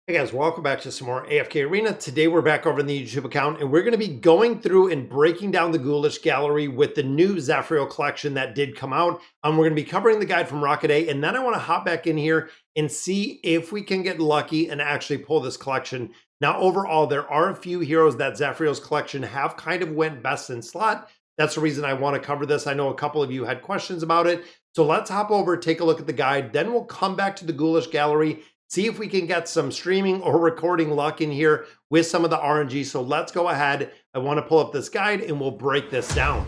Hey guys, welcome back to some more AFK Arena. Today we're back over in the YouTube account and we're going to be going through and breaking down the Ghoulish Gallery with the new Zaphrael collection that did come out. We're going to be covering the guide from Rocket A, and then I want to hop back in here and see if we can get lucky and actually pull this collection. Now overall, there are a few heroes that Zaphrael's collection have kind of went best in slot. That's the reason I want to cover this. I know a couple of you had questions about it. So let's hop over, take a look at the guide, then we'll come back to the Ghoulish Gallery, see if we can get some streaming or recording luck in here with some of the RNG. So let's go ahead. I want to pull up this guide and we'll break this down.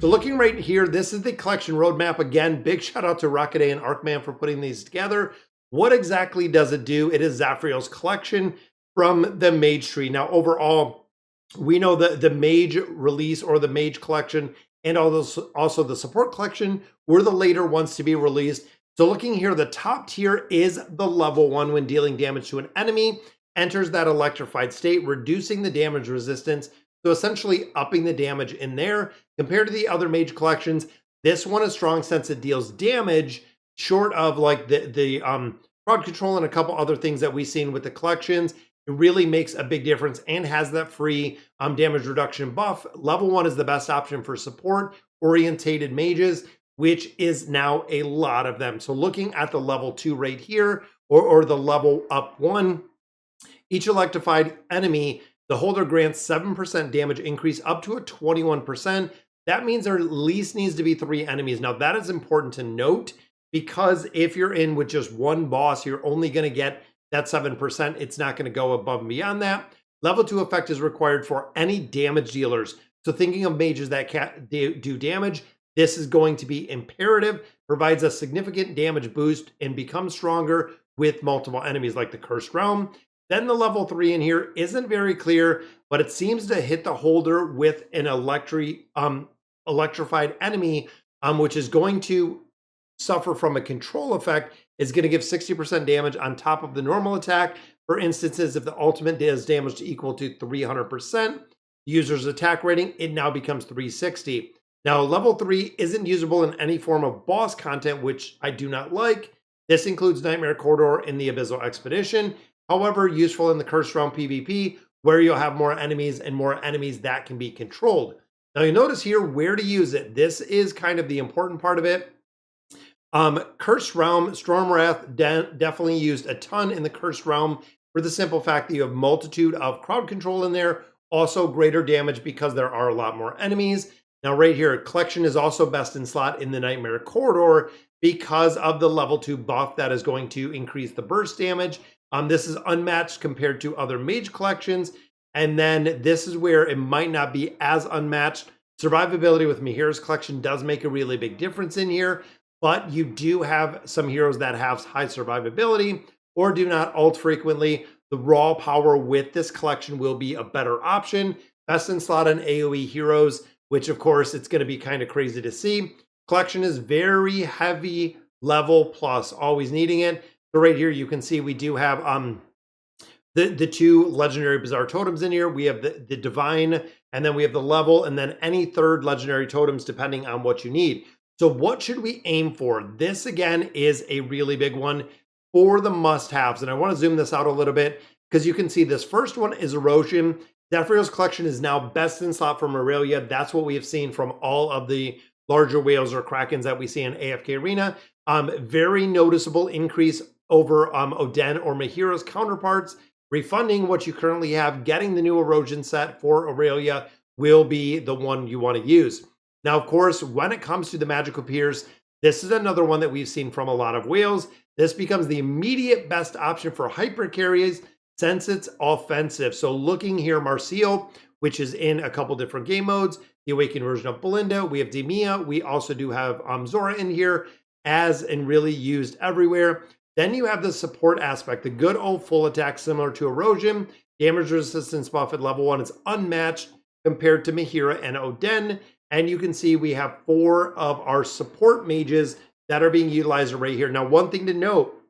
So looking right here, this is the collection roadmap. Again, big shout out to Rocket A and Arkman for putting these together. What exactly does it do? It is Zaphrael's collection from the Mage tree. Now overall, we know that the Mage release or the Mage collection and also the support collection were the later ones to be released. So looking here, the top tier is the level 1 when dealing damage to an enemy, enters that electrified state, reducing the damage resistance. So essentially upping the damage in there. Compared to the other Mage collections, this one is strong since it deals damage short of like the crowd control and a couple other things that we've seen with the collections. It really makes a big difference and has that free damage reduction buff. Level 1 is the best option for support orientated mages, which is now a lot of them. So looking at the level 2 right here, or the level up 1, each electrified enemy, the holder grants 7% damage increase up to a 21%. That means there at least needs to be 3 enemies. Now that is important to note, because if you're in with just one boss, you're only going to get that 7%. It's not going to go above and beyond that. Level 2 effect is required for any damage dealers. So thinking of mages that can do damage, this is going to be imperative, provides a significant damage boost and becomes stronger with multiple enemies like the Cursed Realm. Then the level 3 in here isn't very clear, but it seems to hit the holder with an electrified enemy, which is going to suffer from a control effect, is going to give 60% damage on top of the normal attack. For instances, if the ultimate does damage equal to 300%, the user's attack rating, it now becomes 360. Now, level 3 isn't usable in any form of boss content, which I do not like. This includes Nightmare Corridor in the Abyssal Expedition. However, useful in the Cursed Realm PvP, where you'll have more enemies and more enemies that can be controlled. Now, you notice here where to use it. This is kind of the important part of it. Cursed Realm, Stormwrath definitely used a ton in the Cursed Realm for the simple fact that you have multitude of crowd control in there. Also greater damage because there are a lot more enemies. Now right here, collection is also best in slot in the Nightmare Corridor because of the level 2 buff that is going to increase the burst damage. This is unmatched compared to other mage collections. And then this is where it might not be as unmatched. Survivability with Mihira's collection does make a really big difference in here, but you do have some heroes that have high survivability or do not ult frequently. The raw power with this collection will be a better option. Best in slot on AoE heroes, which of course it's going to be kind of crazy to see. Collection is very heavy level plus, always needing it. So right here you can see we do have the 2 legendary bizarre totems in here. We have the divine, and then we have the level, and then any third legendary totems depending on what you need. So what should we aim for? This again is a really big one for the must-haves, and I want to zoom this out a little bit because you can see this first one is Erosion. Zaphrael's collection is now best in slot from Aurelia. That's what we have seen from all of the larger whales or krakens that we see in AFK Arena. Very noticeable increase over Oden or Mihira's counterparts. Refunding what you currently have, getting the new Erosion set for Aurelia will be the one you want to use. Now, of course, when it comes to the Magical Piers, this is another one that we've seen from a lot of whales. This becomes the immediate best option for hyper carries since it's offensive. So looking here, Marcio, which is in a couple different game modes, the Awakened version of Belinda, we have Demia, we also do have Zora in here as and really used everywhere. Then you have the support aspect, the good old full attack similar to Erosion. Damage resistance buff at level 1 is unmatched compared to Mihira and Oden. And you can see we have 4 of our support mages that are being utilized right here. Now, one thing to note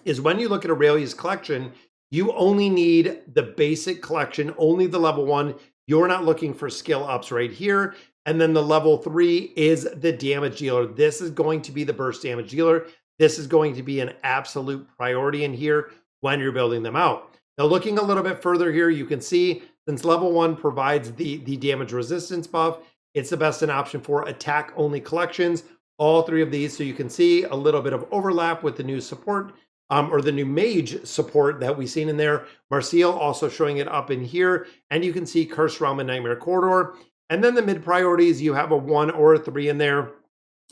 is when you look at Aurelia's collection, you only need the basic collection, only the level 1. You're not looking for skill ups right here. And then the level 3 is the damage dealer. This is going to be the burst damage dealer. This is going to be an absolute priority in here. when you're building them out. Now, looking a little bit further here, you can see since level 1 provides the damage resistance buff, it's the best an option for attack only collections. All three of these, so you can see a little bit of overlap with the new support or the new mage support that we've seen in there. Marcial also showing it up in here, and you can see Curse Realm and Nightmare Corridor. And then the mid priorities, you have a 1 or a 3 in there.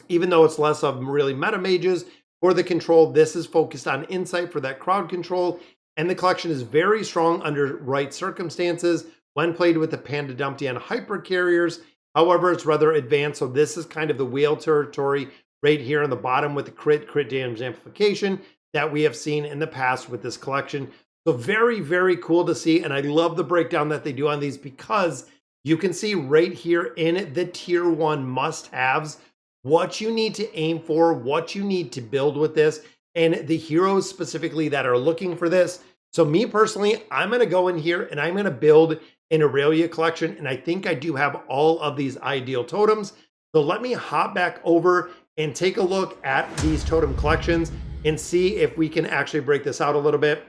Even though it's less of really meta mages, for the control, this is focused on insight for that crowd control. And the collection is very strong under right circumstances when played with the Panda Dumpty and Hyper Carriers. However, it's rather advanced, so this is kind of the whale territory right here on the bottom with the crit damage amplification that we have seen in the past with this collection. So very, very cool to see, and I love the breakdown that they do on these because you can see right here in the tier 1 must-haves what you need to aim for, what you need to build with this, and the heroes specifically that are looking for this. So me personally, I'm going to go in here and I'm going to build an Aurelia collection, and I think I do have all of these ideal totems. So let me hop back over and take a look at these totem collections and see if we can actually break this out a little bit.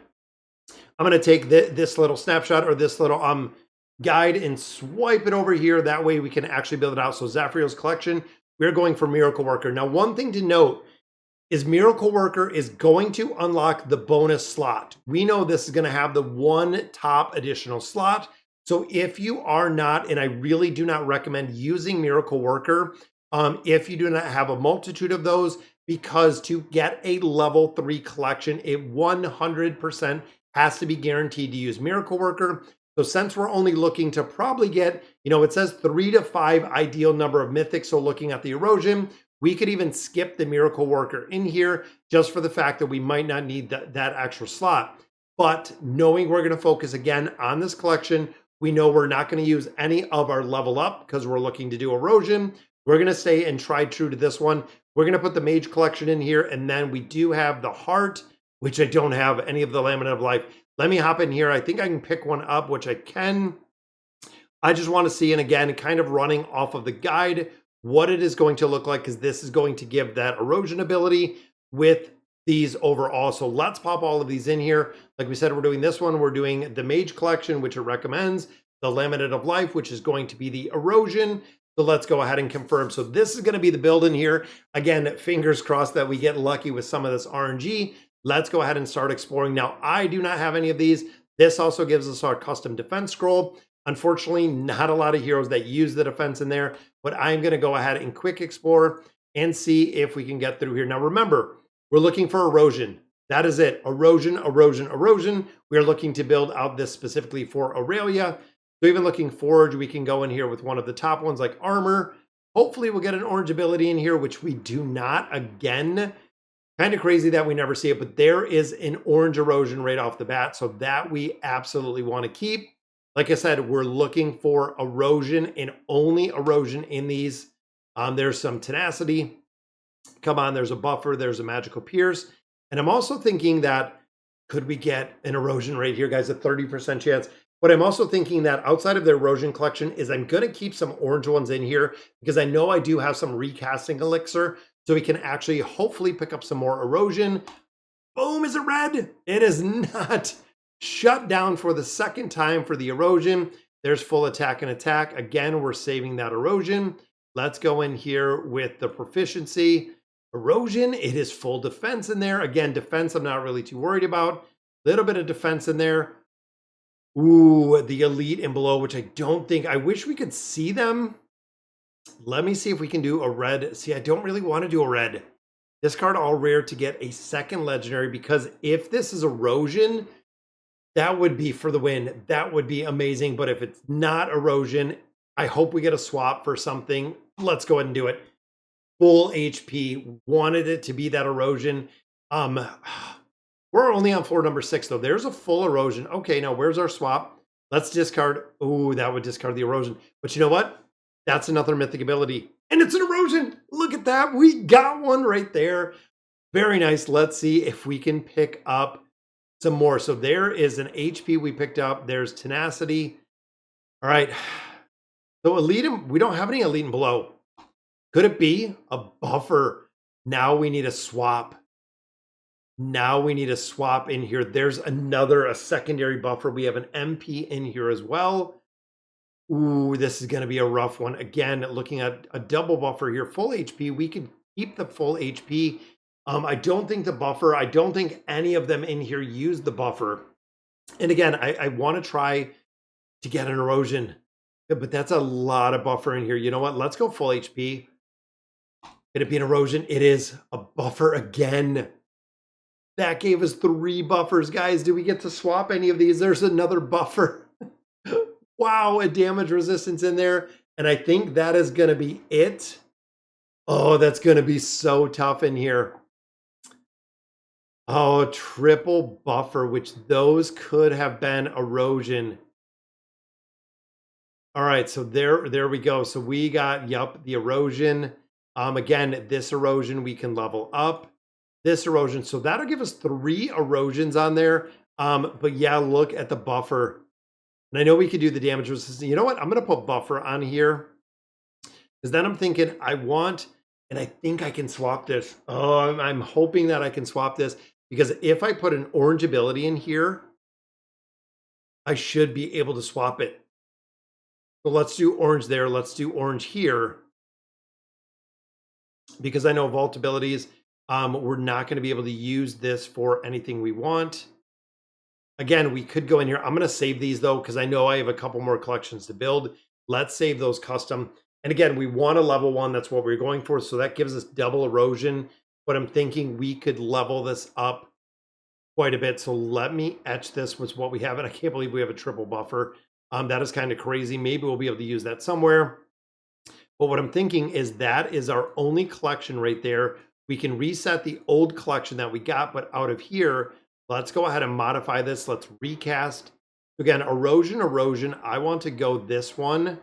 I'm going to take this little snapshot or this little guide and swipe it over here. That way we can actually build it out. So Zaphrael's collection, we're going for Miracle Worker. Now, one thing to note is Miracle Worker is going to unlock the bonus slot. We know this is going to have the 1 top additional slot. So if you are not, and I really do not recommend using Miracle Worker, if you do not have a multitude of those, because to get a level 3 collection, it 100% has to be guaranteed to use Miracle Worker. So since we're only looking to probably get, it says 3 to 5 ideal number of mythics. So looking at the erosion, we could even skip the Miracle Worker in here just for the fact that we might not need that extra slot. But knowing we're going to focus again on this collection, we know we're not going to use any of our level up because we're looking to do erosion. We're going to stay and try true to this one. We're going to put the mage collection in here, and then we do have the heart, which I don't have any of the Laminate of Life. Let me hop in here. I think I can pick one up, which I can. I just want to see, and again, kind of running off of the guide, what it is going to look like, because this is going to give that erosion ability with these overall. So let's pop all of these in here. Like we said, we're doing this one. We're doing the mage collection, which it recommends, the Laminate of Life, which is going to be the erosion. So let's go ahead and confirm. So this is going to be the build in here. Again, fingers crossed that we get lucky with some of this RNG. Let's go ahead and start exploring. Now, I do not have any of these. This also gives us our custom defense scroll. Unfortunately, not a lot of heroes that use the defense in there, but I'm going to go ahead and quick explore and see if we can get through here. Now, remember, we're looking for erosion. That is it. Erosion, erosion, erosion. We are looking to build out this specifically for Aurelia. So even looking forward, we can go in here with one of the top ones like armor. Hopefully we'll get an orange ability in here, which we do not. Again, kind of crazy that we never see it, but there is an orange erosion right off the bat. So that we absolutely want to keep. Like I said, we're looking for erosion and only erosion in these. There's some tenacity. Come on, there's a buffer. There's a magical pierce. And I'm also thinking that could we get an erosion right here, guys, a 30% chance. But I'm also thinking that outside of the erosion collection is I'm going to keep some orange ones in here because I know I do have some recasting elixir. So we can actually hopefully pick up some more erosion. Boom, is it red? It is not. Shut down for the second time for the erosion. There's full attack and attack. Again, we're saving that erosion. Let's go in here with the proficiency. Erosion, it is full defense in there. Again, defense I'm not really too worried about. Little bit of defense in there. Ooh, the elite and below, which I don't think, I wish we could see them. Let me see if we can do a red. See, I don't really want to do a red. Discard all rare to get a second legendary, because if this is erosion, that would be for the win. That would be amazing. But if it's not erosion, I hope we get a swap for something. Let's go ahead and do it. Full HP. Wanted it to be that erosion. We're only on floor number 6, though. There's a full erosion. Okay, now where's our swap? Let's discard. Ooh, that would discard the erosion. But you know what? That's another mythic ability. And it's an erosion. Look at that. We got one right there. Very nice. Let's see if we can pick up some more. So there is an HP we picked up. There's tenacity. All right. So elite, we don't have any elite and below. Could it be a buffer? Now we need a swap. Now we need a swap in here. There's a secondary buffer. We have an MP in here as well. Ooh, this is going to be a rough one. Again, looking at a double buffer here, full HP. We could keep the full HP. I don't think I don't think any of them in here use the buffer. And again, I want to try to get an erosion, but that's a lot of buffer in here. You know what? Let's go full HP. Could it be an erosion? It is a buffer again. That gave us 3 buffers, guys. Do we get to swap any of these? There's another buffer. Wow, a damage resistance in there. And I think that is going to be it. Oh, that's going to be so tough in here. Oh, triple buffer, which those could have been erosion. All right, so there we go. So we got, yep, the erosion. Again, this erosion we can level up. This erosion, so that'll give us 3 erosions on there. But yeah, look at the buffer. And I know we could do the damage resistance. You know what? I'm going to put buffer on here. Because then I'm thinking and I think I can swap this. Oh, I'm hoping that I can swap this. Because if I put an orange ability in here, I should be able to swap it. So let's do orange there. Let's do orange here. Because I know vault abilities, we're not going to be able to use this for anything we want. Again, we could go in here. I'm going to save these though, because I know I have a couple more collections to build. Let's save those custom. And again, we want a level 1. That's what we're going for. So that gives us double erosion. But I'm thinking we could level this up quite a bit. So let me etch this with what we have. And I can't believe we have a triple buffer. That is kind of crazy. Maybe we'll be able to use that somewhere. But what I'm thinking is that is our only collection right there. We can reset the old collection that we got, but out of here, let's go ahead and modify this. Let's recast. Again, erosion. I want to go this one.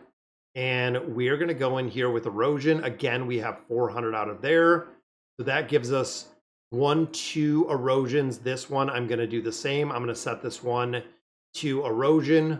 And we're going to go in here with erosion. Again, we have 400 out of there. So that gives us 1, 2 erosions. This one, I'm going to do the same. I'm going to set this one to erosion.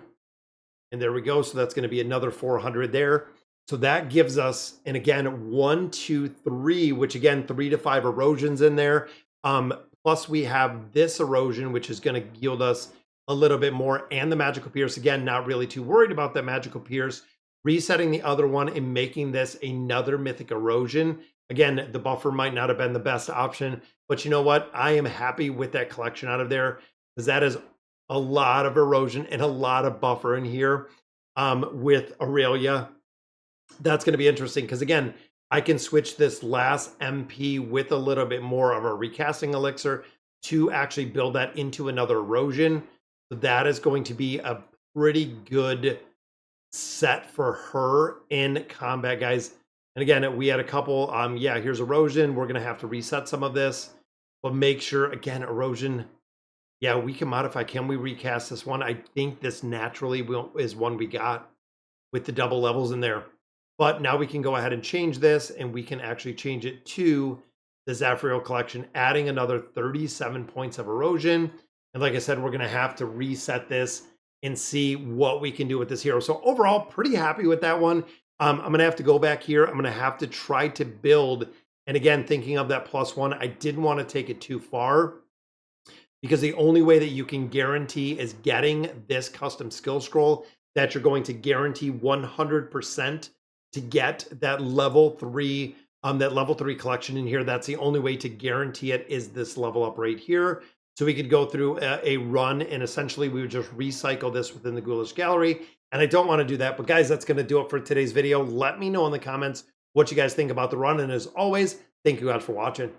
And there we go. So that's going to be another 400 there. So that gives us, and again, 1, 2, 3, which again, 3 to 5 erosions in there. Plus we have this erosion, which is going to yield us a little bit more, and the magical pierce. Again, not really too worried about that magical pierce. Resetting the other one and making this another mythic erosion. Again, the buffer might not have been the best option, but you know what? I am happy with that collection out of there, because that is a lot of erosion and a lot of buffer in here with Aurelia. That's going to be interesting because, again, I can switch this last MP with a little bit more of a recasting elixir to actually build that into another erosion. So that is going to be a pretty good set for her in combat, guys. And again, we had a couple, yeah, here's erosion. We're going to have to reset some of this, but make sure, again, erosion. Yeah, we can modify. Can we recast this one? I think this naturally is one we got with the double levels in there. But now we can go ahead and change this, and we can actually change it to the Zaphrael collection, adding another 37 points of erosion. And like I said, we're going to have to reset this and see what we can do with this hero. So overall, pretty happy with that one. I'm going to have to go back here. I'm going to have to try to build. And again, thinking of that +1, I didn't want to take it too far, because the only way that you can guarantee is getting this custom skill scroll that you're going to guarantee 100% to get that level 3 collection in here. That's the only way to guarantee it, is this level up right here. So we could go through a run, and essentially we would just recycle this within the Ghoulish Gallery. And I don't want to do that, but guys, that's going to do it for today's video. Let me know in the comments what you guys think about the run. And as always, thank you guys for watching.